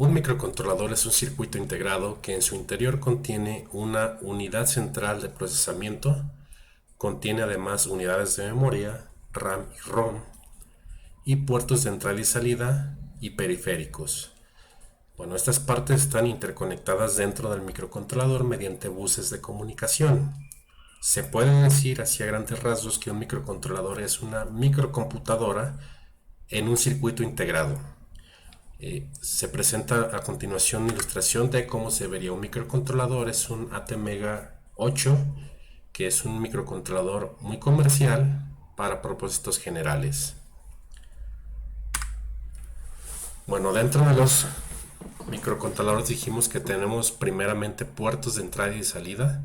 Un microcontrolador es un circuito integrado que en su interior contiene una unidad central de procesamiento, contiene además unidades de memoria, RAM y ROM, y puertos de entrada y salida y periféricos. Bueno, estas partes están interconectadas dentro del microcontrolador mediante buses de comunicación. Se puede decir así a grandes rasgos que un microcontrolador es una microcomputadora en un circuito integrado. Se presenta a continuación una ilustración de cómo se vería un microcontrolador. Es un ATmega 8, que es un microcontrolador muy comercial para propósitos generales. Bueno, dentro de los microcontroladores dijimos que tenemos primeramente puertos de entrada y salida.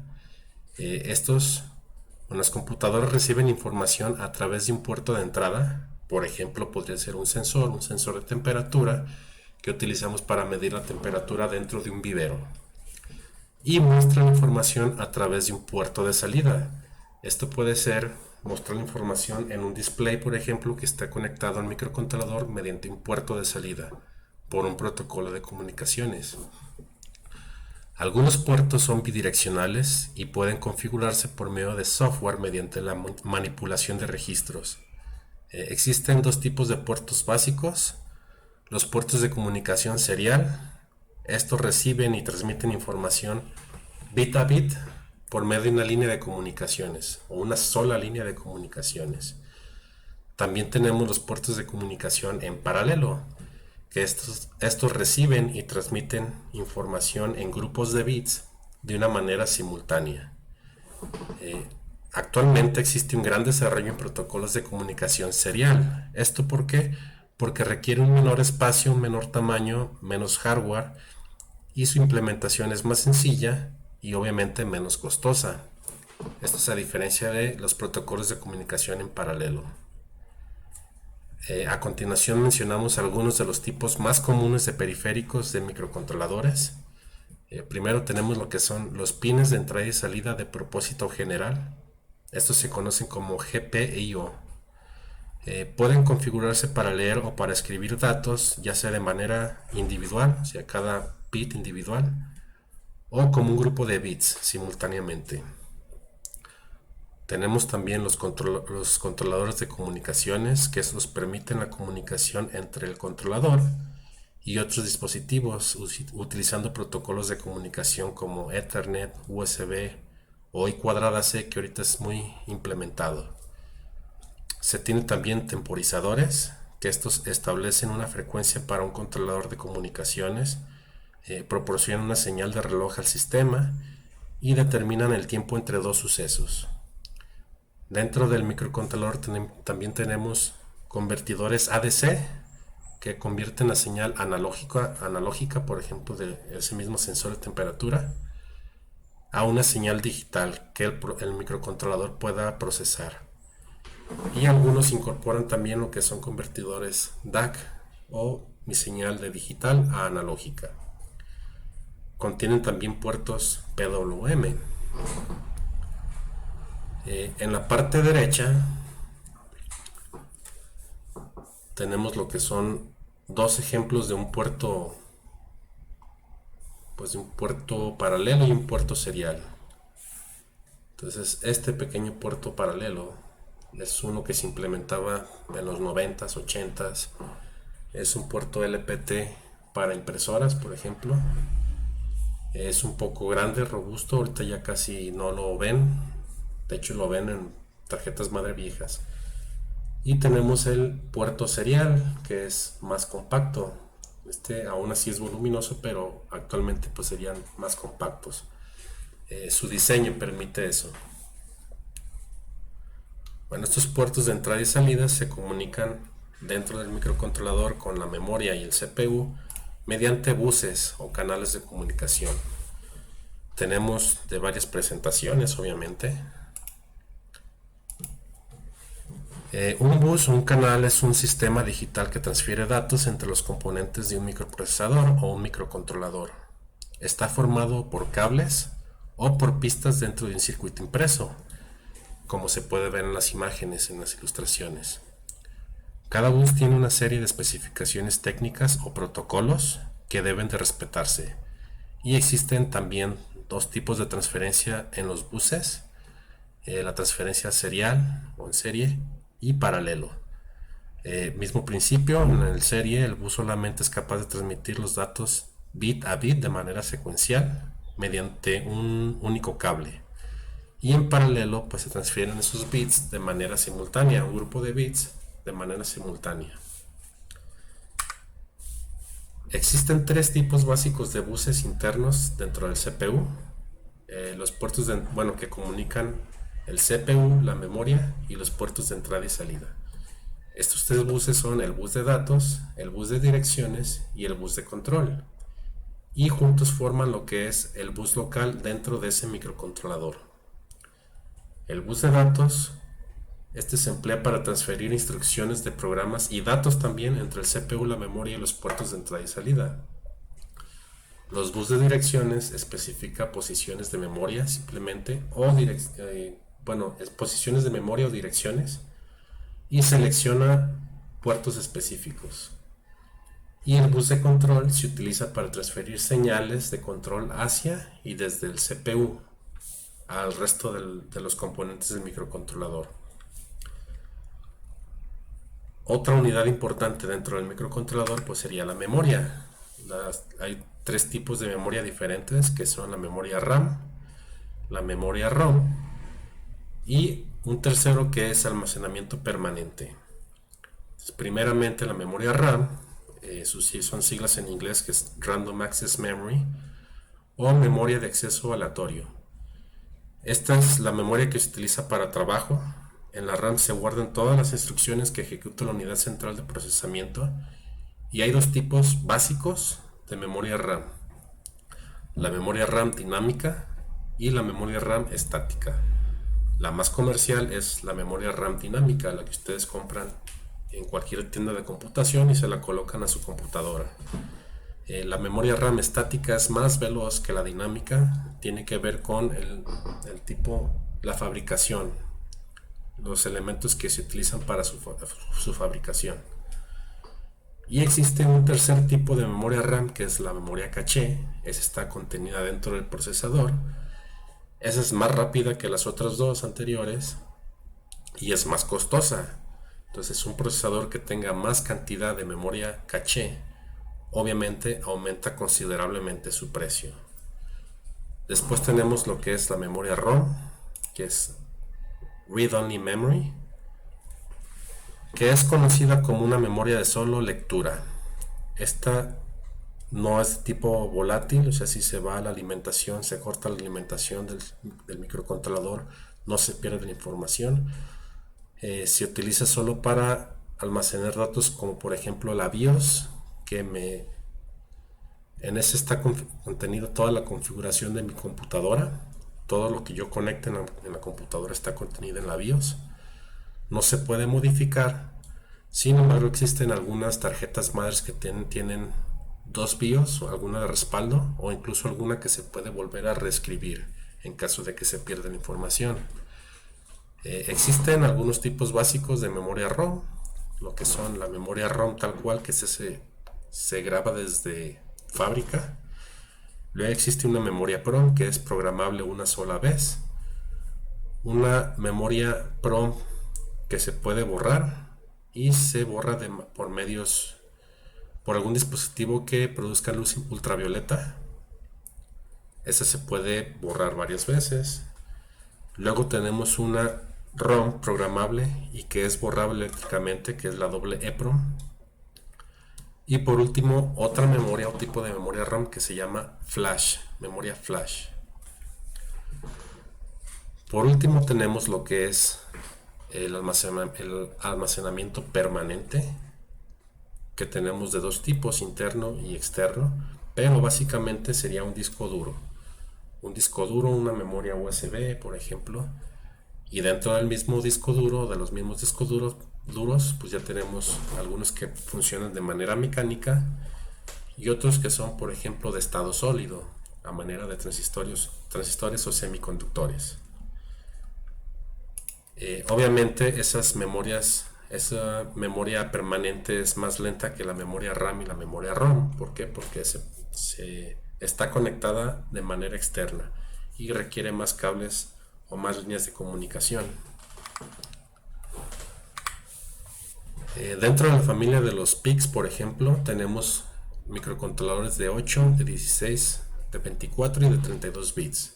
Las computadoras reciben información a través de un puerto de entrada. Por ejemplo, podría ser un sensor de temperatura que utilizamos para medir la temperatura dentro de un vivero. Y muestran información a través de un puerto de salida. Esto puede ser mostrar información en un display, por ejemplo, que está conectado al microcontrolador mediante un puerto de salida por un protocolo de comunicaciones. Algunos puertos son bidireccionales y pueden configurarse por medio de software mediante la manipulación de registros. Existen dos tipos de puertos básicos: los puertos de comunicación serial. Estos reciben y transmiten información bit a bit por medio de una línea de comunicaciones o una sola línea de comunicaciones. También tenemos los puertos de comunicación en paralelo, que estos reciben y transmiten información en grupos de bits de una manera simultánea. Actualmente existe un gran desarrollo en protocolos de comunicación serial. ¿Esto por qué? Porque requiere un menor espacio, un menor tamaño, menos hardware, y su implementación es más sencilla y obviamente menos costosa. Esto es a diferencia de los protocolos de comunicación en paralelo. A continuación mencionamos algunos de los tipos más comunes de periféricos de microcontroladores. Primero tenemos lo que son los pines de entrada y salida de propósito general. Estos se conocen como GPIO. Pueden configurarse para leer o para escribir datos, ya sea de manera individual, o sea, cada bit individual, o como un grupo de bits simultáneamente. Tenemos también los controladores de comunicaciones, que estos permiten la comunicación entre el controlador y otros dispositivos utilizando protocolos de comunicación como Ethernet, USB o I2C, que ahorita es muy implementado. Se tienen también temporizadores, que estos establecen una frecuencia para un controlador de comunicaciones, proporcionan una señal de reloj al sistema y determinan el tiempo entre dos sucesos. Dentro del microcontrolador también tenemos convertidores ADC, que convierten la señal analógica, por ejemplo, de ese mismo sensor de temperatura, a una señal digital que el microcontrolador pueda procesar. Y algunos incorporan también lo que son convertidores DAC o mi señal de digital a analógica. Contienen también puertos PWM. En la parte derecha tenemos lo que son dos ejemplos de un puerto, de un puerto paralelo y un puerto serial. Entonces, este pequeño puerto paralelo es uno que se implementaba en los 90s, 80s. Es un puerto LPT para impresoras, por ejemplo. Es un poco grande, robusto. Ahorita ya casi no lo ven. De hecho, lo ven en tarjetas madre viejas. Y tenemos el puerto serial, que es más compacto. Aún así es voluminoso, pero actualmente pues serían más compactos. Su diseño permite eso. Bueno, estos puertos de entrada y salida se comunican dentro del microcontrolador con la memoria y el CPU mediante buses o canales de comunicación. Tenemos de varias presentaciones, obviamente. Un bus o un canal es un sistema digital que transfiere datos entre los componentes de un microprocesador o un microcontrolador. Está formado por cables o por pistas dentro de un circuito impreso, como se puede ver en las imágenes, en las ilustraciones. Cada bus tiene una serie de especificaciones técnicas o protocolos que deben de respetarse. Y existen también dos tipos de transferencia en los buses, la transferencia serial o en serie y paralelo. Mismo principio, en el serie el bus solamente es capaz de transmitir los datos bit a bit de manera secuencial mediante un único cable. Y en paralelo pues se transfieren esos bits de manera simultánea, un grupo de bits de manera simultánea. Existen tres tipos básicos de buses internos dentro del CPU. Los puertos que comunican el CPU, la memoria y los puertos de entrada y salida. Estos tres buses son el bus de datos, el bus de direcciones y el bus de control. Y juntos forman lo que es el bus local dentro de ese microcontrolador. El bus de datos, este se emplea para transferir instrucciones de programas y datos también entre el CPU, la memoria y los puertos de entrada y salida. Los bus de direcciones especifica posiciones de memoria simplemente o posiciones de memoria o direcciones y selecciona puertos específicos. Y el bus de control se utiliza para transferir señales de control hacia y desde el CPU al resto de los componentes del microcontrolador. Otra unidad importante dentro del microcontrolador pues sería la memoria. Hay tres tipos de memoria diferentes, que son la memoria RAM, la memoria ROM y un tercero que es almacenamiento permanente. Entonces, primeramente la memoria RAM, son siglas en inglés, que es Random Access Memory o memoria de acceso aleatorio. Esta es la memoria que se utiliza para trabajo. En la RAM se guardan todas las instrucciones que ejecuta la unidad central de procesamiento y hay dos tipos básicos de memoria RAM: la memoria RAM dinámica y la memoria RAM estática. La más comercial es la memoria RAM dinámica, la que ustedes compran en cualquier tienda de computación y se la colocan a su computadora. La memoria RAM estática es más veloz que la dinámica, tiene que ver con el tipo, la fabricación, los elementos que se utilizan para su fabricación. Y existe un tercer tipo de memoria RAM, que es la memoria caché. Esa está contenida dentro del procesador. Esa es más rápida que las otras dos anteriores y es más costosa. Entonces, un procesador que tenga más cantidad de memoria caché obviamente aumenta considerablemente su precio. Después tenemos lo que es la memoria ROM, que es Read Only Memory, que es conocida como una memoria de solo lectura. Esta no es de tipo volátil, o sea, si se va a la alimentación, se corta la alimentación del microcontrolador, no se pierde la información. Se utiliza solo para almacenar datos como por ejemplo la BIOS, en ese está contenida toda la configuración de mi computadora. Todo lo que yo conecte en la computadora está contenido en la BIOS. No se puede modificar. Sin embargo, existen algunas tarjetas madres que tienen dos BIOS, o alguna de respaldo, o incluso alguna que se puede volver a reescribir en caso de que se pierda la información. Existen algunos tipos básicos de memoria ROM, lo que son la memoria ROM tal cual, que se graba desde fábrica. Luego existe una memoria PROM, que es programable una sola vez. Una memoria PROM que se puede borrar y se borra por algún dispositivo que produzca luz ultravioleta. Esa se puede borrar varias veces. Luego tenemos una ROM programable y que es borrable eléctricamente, que es la doble EPROM. Y por último, otra memoria o tipo de memoria ROM que se llama Flash, memoria Flash. Por último tenemos lo que es el almacenamiento permanente, que tenemos de dos tipos, interno y externo, pero básicamente sería un disco duro. Una memoria USB, por ejemplo, y dentro del mismo disco duro, de los mismos discos duros, pues ya tenemos algunos que funcionan de manera mecánica y otros que son, por ejemplo, de estado sólido, a manera de transistores o semiconductores. Obviamente esas memorias esa memoria permanente es más lenta que la memoria RAM y la memoria ROM. ¿Por qué? Porque se está conectada de manera externa y requiere más cables o más líneas de comunicación. Dentro de la familia de los PICs, por ejemplo, tenemos microcontroladores de 8, de 16, de 24 y de 32 bits.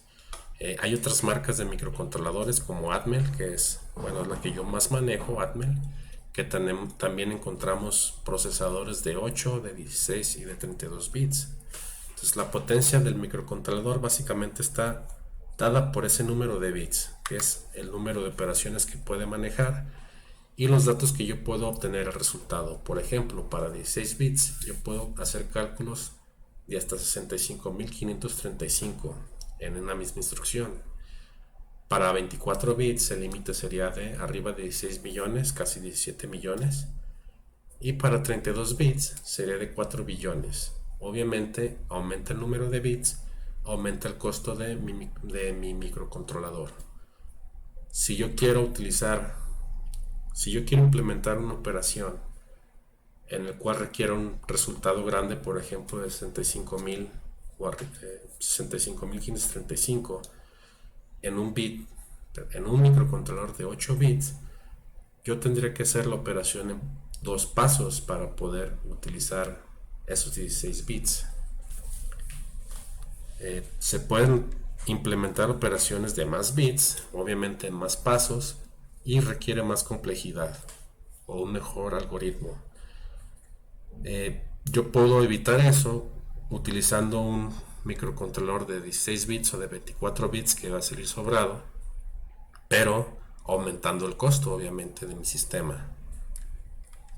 Hay otras marcas de microcontroladores como Atmel, que es, bueno, la que yo más manejo, Atmel, que también encontramos procesadores de 8, de 16 y de 32 bits. Entonces la potencia del microcontrolador básicamente está dada por ese número de bits, que es el número de operaciones que puede manejar y los datos que yo puedo obtener el resultado. Por ejemplo, para 16 bits yo puedo hacer cálculos de hasta 65.535 en una misma instrucción. Para 24 bits el límite sería de arriba de 16 millones, casi 17 millones. Y para 32 bits sería de 4 billones. Obviamente aumenta el número de bits, aumenta el costo de mi microcontrolador. Si yo quiero implementar una operación en el cual requiera un resultado grande, por ejemplo de 65.535 en un microcontrolador de 8 bits, yo tendría que hacer la operación en 2 pasos para poder utilizar esos 16 bits. Se pueden implementar operaciones de más bits, obviamente en más pasos, y requiere más complejidad o un mejor algoritmo. Yo puedo evitar eso utilizando un microcontrolador de 16 bits o de 24 bits que va a salir sobrado, pero aumentando el costo obviamente de mi sistema.